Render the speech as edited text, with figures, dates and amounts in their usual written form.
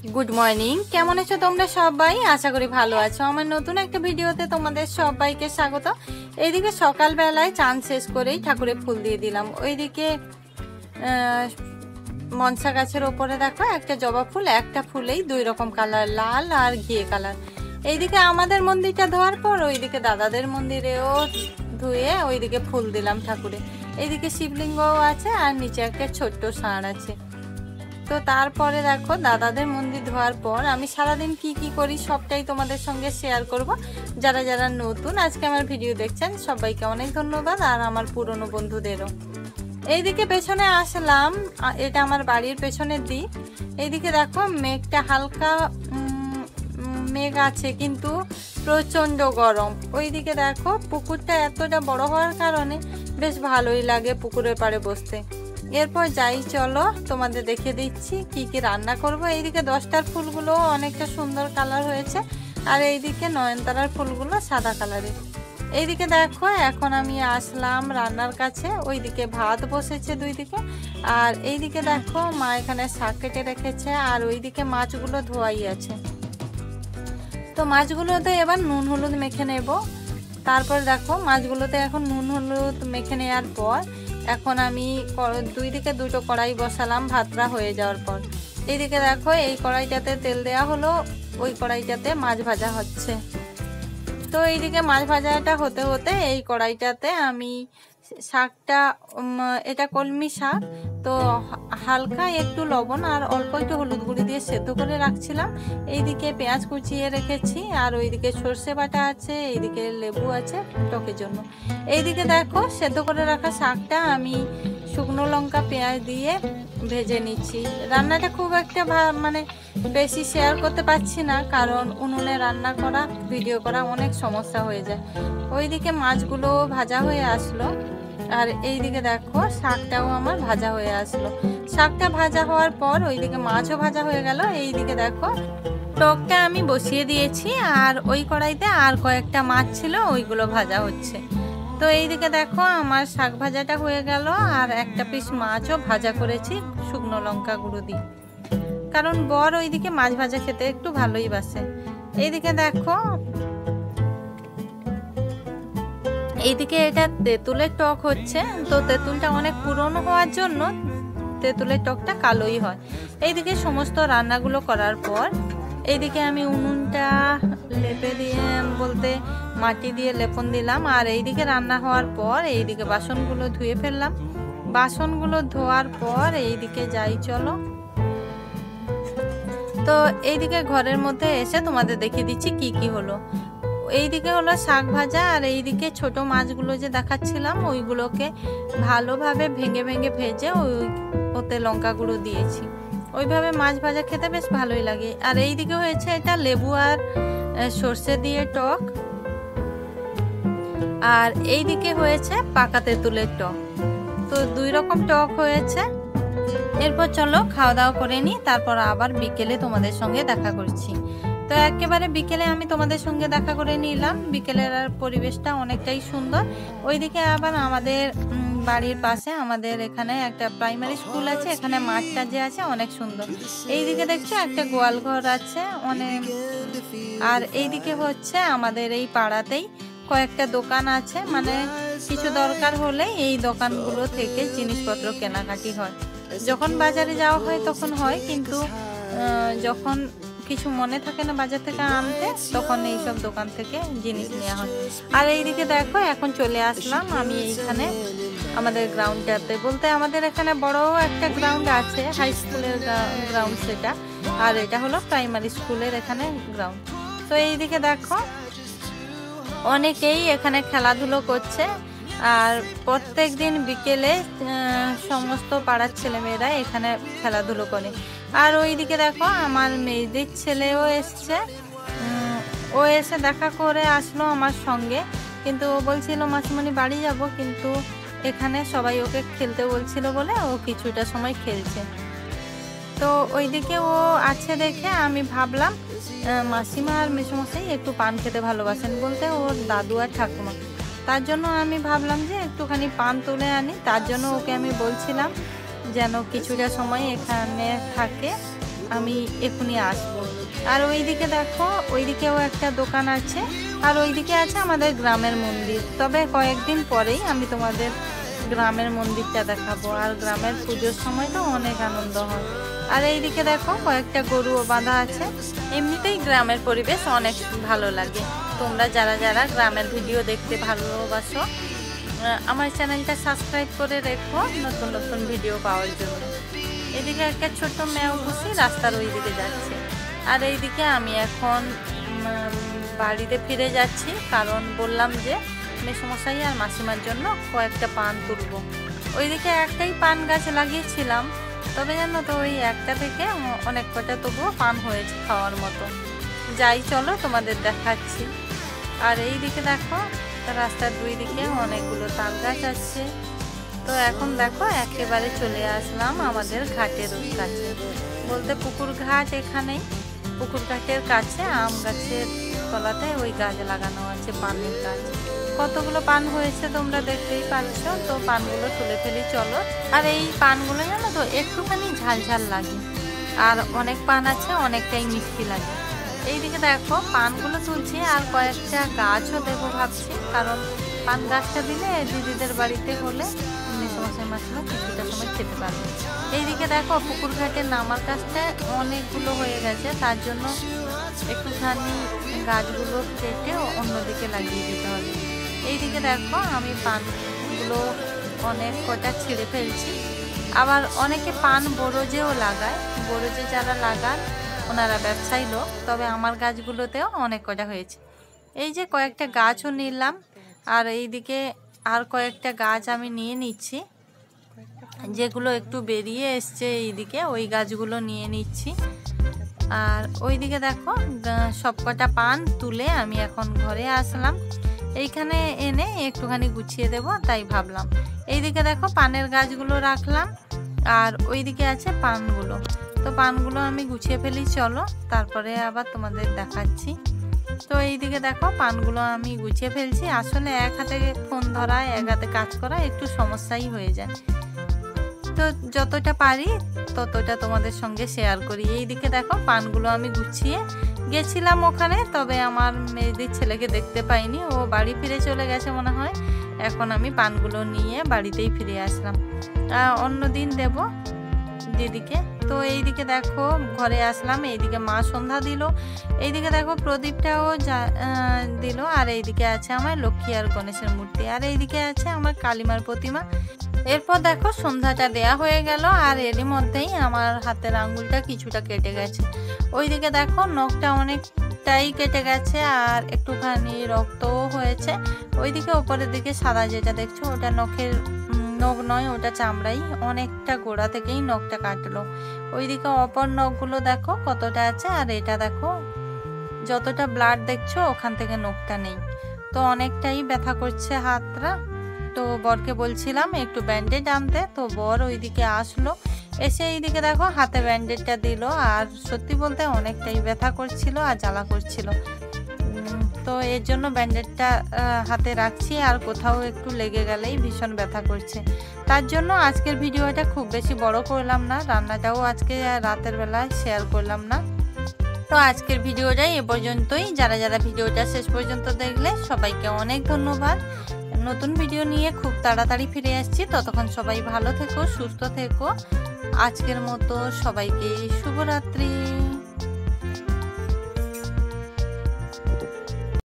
Good morning, কেমন আছো তোমরা সবাই? আশা করি ভালো আছো। আমার নতুন একটা ভিডিওতে তোমাদের সবাইকে স্বাগত। এইদিকে সকালবেলায় চান শেষ করেই ঠাকুরে ফুল দিয়ে দিলাম। ওইদিকে মনসা গাছের ওপরে দেখো একটা জবা ফুল, একটা ফুলেই দুই রকম কালার, লাল আর ঘিয়ে কালার। এইদিকে আমাদের মন্দিরটা ধোয়ার পর ওইদিকে দাদাদের মন্দিরেও ধুয়ে ওইদিকে ফুল দিলাম ঠাকুরে। এইদিকে শিবলিঙ্গও আছে আর নিচে একটা ছোট্ট ষাঁড় আছে। তো তারপরে দেখো দাদাদের মন্দির ধোয়ার পর আমি সারাদিন কি করি সবটাই তোমাদের সঙ্গে শেয়ার করব। যারা যারা নতুন আজকে আমার ভিডিও দেখছেন সবাইকে অনেক ধন্যবাদ, আর আমার পুরনো বন্ধুদেরও। এইদিকে পেছনে আসলাম, এটা আমার বাড়ির পেছনের দিক। এইদিকে দেখো মেঘটা হালকা মেঘ আছে, কিন্তু প্রচণ্ড গরম। ওইদিকে দেখো পুকুরটা এতটা বড় হওয়ার কারণে বেশ ভালোই লাগে পুকুরের পাড়ে বসতে। এরপর যাই চলো তোমাদের দেখিয়ে দিচ্ছি কি রান্না করব। এইদিকে 10টার ফুলগুলো অনেকটা সুন্দর কালার হয়েছে, আর এইদিকে নয়নতারার ফুলগুলো সাদা কালারের। এইদিকে দেখো এখন আমি আসলাম রান্নার কাছে। ওইদিকে ভাত বসেছে দুই দিকে, আর এইদিকে দেখো মা এখানে শাক কেটে রেখেছে, আর ওইদিকে মাছগুলো ধোয়াই আছে। তো মাছগুলোতে এবার নুন হলুদ মেখে নেব। তারপর দেখো মাছগুলোতে এখন নুন হলুদ মেখে নেওয়ার পর এখন আমি দুই দিকে দুটো কড়াই বসালাম ভাতটা হয়ে যাওয়ার পর। এইদিকে দেখো এই কড়াইটাতে তেল দেওয়া হলো, ওই কড়াইটাতে মাছ ভাজা হচ্ছে। তো এইদিকে মাছ ভাজাটা হতে হতে এই কড়াইটাতে আমি শাকটা, এটা কলমি শাক, তো হালকা একটু লবণ আর অল্প একটু হলুদ গুঁড়ি দিয়ে সেদ্ধ করে রাখছিলাম। এইদিকে পেঁয়াজ কুচিয়ে রেখেছি, আর ওইদিকে সর্ষে বাটা আছে, এইদিকে লেবু আছে টকের জন্য। এইদিকে দেখো সেদ্ধ করে রাখা শাকটা আমি শুকনো লঙ্কা পেঁয়াজ দিয়ে ভেজে নিচ্ছি। রান্নাটা খুব একটা মানে বেশি শেয়ার করতে পারছি না, কারণ উনুনে রান্না করা ভিডিও করা অনেক সমস্যা হয়ে যায়। ওইদিকে মাছগুলো ভাজা হয়ে আসলো, আর এইদিকে দেখো শাকটাও আমার ভাজা হয়ে আসলো। শাকটা ভাজা হওয়ার পর ওইদিকে মাছও ভাজা হয়ে গেল। এইদিকে দেখো টকটা আমি বসিয়ে দিয়েছি, আর ওই কড়াইতে আর কয়েকটা মাছ ছিল, ওইগুলো ভাজা হচ্ছে। তো এইদিকে দেখো আমার শাক ভাজাটা হয়ে গেল, আর একটা পিস মাছও ভাজা করেছি শুকনো লঙ্কা গুঁড়ো দিয়ে, কারণ বর ওইদিকে মাছ ভাজা খেতে একটু ভালোই বাসে। এইদিকে দেখো এইদিকে এটা তেঁতুলের টক হচ্ছে। তো তেঁতুলটা অনেক পুরনো হওয়ার জন্য তেঁতুলের টকটা কালোই হয়। এইদিকে সমস্ত রান্নাগুলো করার পর এইদিকে আমি উনুনটা লেপে দিয়ে বলতে মাটি দিয়ে লেপন দিলাম, আর এইদিকে রান্না হওয়ার পর এইদিকে বাসনগুলো ধুয়ে ফেললাম। বাসনগুলো ধোয়ার পর এইদিকে যাই চলো। তো এইদিকে ঘরের মধ্যে এসে তোমাদের দেখিয়ে দিচ্ছি কি হলো। এইদিকে হলো শাক ভাজা, আর এইদিকে ছোট মাছগুলো যে দেখাচ্ছিলাম ওইগুলোকে ভালোভাবে ভেঙে ভেজে ওতে লঙ্কা গুঁড়ো দিয়েছি। ওইভাবে মাছ ভাজা খেতে বেশ ভালোই লাগে। আর এইদিকে হয়েছে এটা লেবু আর সর্ষে দিয়ে টক, আর এইদিকে হয়েছে পাকা তেঁতুলের টক। তো দুই রকম টক হয়েছে। এরপর চলো খাওয়া দাওয়া করে নিই, তারপর আবার বিকেলে তোমাদের সঙ্গে দেখা করছি। তো একেবারে বিকেলে আমি তোমাদের সঙ্গে দেখা করে নিলাম। বিকেলের পরিবেশটা অনেকটাই সুন্দর। ওইদিকে আবার আমাদের বাড়ির পাশে আমাদের এখানে একটা প্রাইমারি স্কুল আছে, এখানে মাঠটা যে আছে অনেক সুন্দর। এইদিকে দেখছো একটা গোয়াল ঘর আছে অনেক, আর এইদিকে হচ্ছে আমাদের এই পাড়াতেই কয়েকটা দোকান আছে, মানে কিছু দরকার হলে এই দোকানগুলো থেকে জিনিসপত্র কেনাকাটি হয়। যখন বাজারে যাওয়া হয় তখন হয়, কিন্তু যখন কিছু মনে থাকে না বাজার থেকে আনতে, তখন এইসব দোকান থেকে জিনিস নেওয়া হয়। আর এইদিকে দেখো এখন চলে আসলাম আমি এইখানে আমাদের গ্রাউন্ডটাতে, বলতে আমাদের এখানে বড় একটা গ্রাউন্ড আছে, হাই স্কুলের গ্রাউন্ড সেটা, আর এটা হলো প্রাইমারি স্কুলের এখানে গ্রাউন্ড। তো এইদিকে দেখো অনেকেই এখানে খেলাধুলো করছে, আর প্রত্যেক দিন বিকেলে সমস্ত পাড়ার ছেলেমেয়েরা এখানে খেলাধুলো করে। আর ওইদিকে দেখো আমার মেয়েদের ছেলেও এসছে, ও এসে দেখা করে আসলো আমার সঙ্গে, কিন্তু ও বলছিল মাসিমণি বাড়ি যাব, কিন্তু এখানে সবাই ওকে খেলতে বলছিল বলে ও কিছুটা সময় খেলছে। তো ওইদিকে ও আছে দেখে আমি ভাবলাম মাসিমা আর মেসোমশাই একটু পান খেতে ভালোবাসেন, বলতে ওর দাদু আর ঠাকুমা, তার জন্য আমি ভাবলাম যে একটুখানি পান তুলে আনি। তার জন্য ওকে আমি বলছিলাম যেন কিছুটা সময় এখানে থাকে, আমি এখনই আসবো। আর ওইদিকে দেখো, ওইদিকেও একটা দোকান আছে, আর ওইদিকে আছে আমাদের গ্রামের মন্দির। তবে কয়েকদিন পরেই আমি তোমাদের গ্রামের মন্দিরটা দেখাবো। আর গ্রামের পুজোর সময় তো অনেক আনন্দ হয়। আর এইদিকে দেখো কয়েকটা গরুও বাঁধা আছে। এমনিতেই গ্রামের পরিবেশ অনেক ভালো লাগে। তোমরা যারা যারা গ্রামের ভিডিও দেখতে ভালোবাসো, আমার চ্যানেলটা সাবস্ক্রাইব করে রেখো নতুন নতুন ভিডিও পাওয়ার জন্য। এদিকে একটা ছোট্ট ম্যাও পুষি রাস্তার ওই দিকে যাচ্ছে। আর এইদিকে আমি এখন বাড়িতে ফিরে যাচ্ছি, কারণ বললাম যে মেসোমশাই আর মাসিমার জন্য কয়েকটা পান তুলব। ওইদিকে একটাই পান গাছ লাগিয়েছিলাম, তবে জানো তো ওই একটা থেকে অনেক কটা তবুও পান হয়েছে খাওয়ার মতো। যাই চলো তোমাদের দেখাচ্ছি। আর এই দিকে দেখো রাস্তার দুই দিকে অনেকগুলো তাল গাছ আছে। তো এখন দেখো একেবারে চলে আসলাম আমাদের ঘাটের কাছে, বলতে পুকুর ঘাট। এখানেই পুকুর ঘাটের কাছে আম গাছের তলাতে ওই গাছ লাগানো আছে, পানের গাছ। কতগুলো পান হয়েছে তোমরা দেখতেই পাচ্ছ। তো পানগুলো তুলে ফেলি চলো। আর এই পানগুলো জানো তো একটুখানি ঝাল ঝাল লাগে, আর অনেক পান আছে অনেকটাই মিষ্টি লাগে। এইদিকে দেখো পানগুলো তুলছি, আর কয়েকটা গাছও দেবো ভাবছি, কারণ পান গাছটা দিলে দিদিদের বাড়িতে হলে মেসোমশাই মাসিমা কিছুটা সময় খেতে পারবে। এইদিকে দেখো পুকুর ঘাটের নামার কাছটা অনেকগুলো হয়ে গেছে, তার জন্য একটুখানি গাছগুলো কেটে অন্যদিকে লাগিয়ে দিতে হবে। এইদিকে দেখো আমি পানগুলো অনেক কটা ছিঁড়ে ফেলছি। আবার অনেকে পান বরজেও লাগায়, বরজে যারা লাগান ওনারা ব্যবসায়ী লোক। তবে আমার গাছগুলোতেও অনেক কটা হয়েছে। এই যে কয়েকটা গাছও নিলাম, আর এইদিকে আর কয়েকটা গাছ আমি নিয়ে নিচ্ছি, যেগুলো একটু বেরিয়ে এসছে এইদিকে ওই গাছগুলো নিয়ে নিচ্ছি। আর ওইদিকে দেখো সবকটা পান তুলে আমি এখন ঘরে আসলাম। এইখানে এনে একটুখানি গুছিয়ে দেব, তাই ভাবলাম। এইদিকে দেখো পানের গাছগুলো রাখলাম, আর ওইদিকে আছে পানগুলো। তো পানগুলো আমি গুছিয়ে ফেলি চলো, তারপরে আবার তোমাদের দেখাচ্ছি। তো এইদিকে দেখো পানগুলো আমি গুছিয়ে ফেলছি। আসলে এক হাতে ফোন ধরা এক হাতে কাজ করা একটু সমস্যাই হয়ে যায়, তো যতটা পারি ততটা তোমাদের সঙ্গে শেয়ার করি। এইদিকে দেখো পানগুলো আমি গুছিয়ে গেছিলাম ওখানে, তবে আমার মেয়েদের ছেলেকে দেখতে পাইনি, ও বাড়ি ফিরে চলে গেছে মনে হয়। এখন আমি পানগুলো নিয়ে বাড়িতেই ফিরে আসলাম, অন্য দিন দেব দিদিকে। তো এইদিকে দেখো ঘরে আসলাম, এইদিকে মা সন্ধ্যা দিল, এইদিকে দেখো প্রদীপটাও দিল। আর এইদিকে আছে আমার লক্ষ্মী আর গণেশের মূর্তি, আর এইদিকে আছে আমার কালিমার প্রতিমা। এরপর দেখো সন্ধ্যাটা দেয়া হয়ে গেল, আর এরই মধ্যেই আমার হাতের আঙুলটা কিছুটা কেটে গেছে। ওইদিকে দেখো নখটা অনেকটাই কেটে গেছে, আর একটুখানি রক্তও হয়েছে। ওইদিকে ওপরের দিকে সাদা যেটা দেখছো ওটা নখের নখ নয়, ওটা চামড়াই, অনেকটা গোড়া থেকেই নখটা কাটলো। ওইদিকে অপর নখগুলো দেখো কতটা আছে, আর এটা দেখো যতটা ব্লাড দেখছো ওখান থেকে নখটা নেই। তো অনেকটাই ব্যথা করছে হাতটা। তো বরকে বলছিলাম একটু ব্যান্ডেজ আনতে, তো বর ওইদিকে আসলো, এসে এইদিকে দেখো হাতে ব্যান্ডেজটা দিল। আর সত্যি বলতে অনেকটাই ব্যথা করছিল আর জ্বালা করছিল, তো এর জন্য ব্যান্ডেজটা হাতে রাখছি। আর কোথাও একটু লেগে গেলেই ভীষণ ব্যথা করছে, তার জন্য আজকের ভিডিওটা খুব বেশি বড় করলাম না, রান্নাটাও আজকে রাতের বেলায় শেয়ার করলাম না। তো আজকের ভিডিওটাই এ পর্যন্তই। যারা যারা ভিডিওটা শেষ পর্যন্ত দেখলে সবাইকে অনেক ধন্যবাদ। নতুন ভিডিও নিয়ে খুব তাড়াতাড়ি ফিরে আসছি, ততক্ষণ সবাই ভালো থেকো, সুস্থ থেকো। আজকের মতো সবাইকে শুভরাত্রি।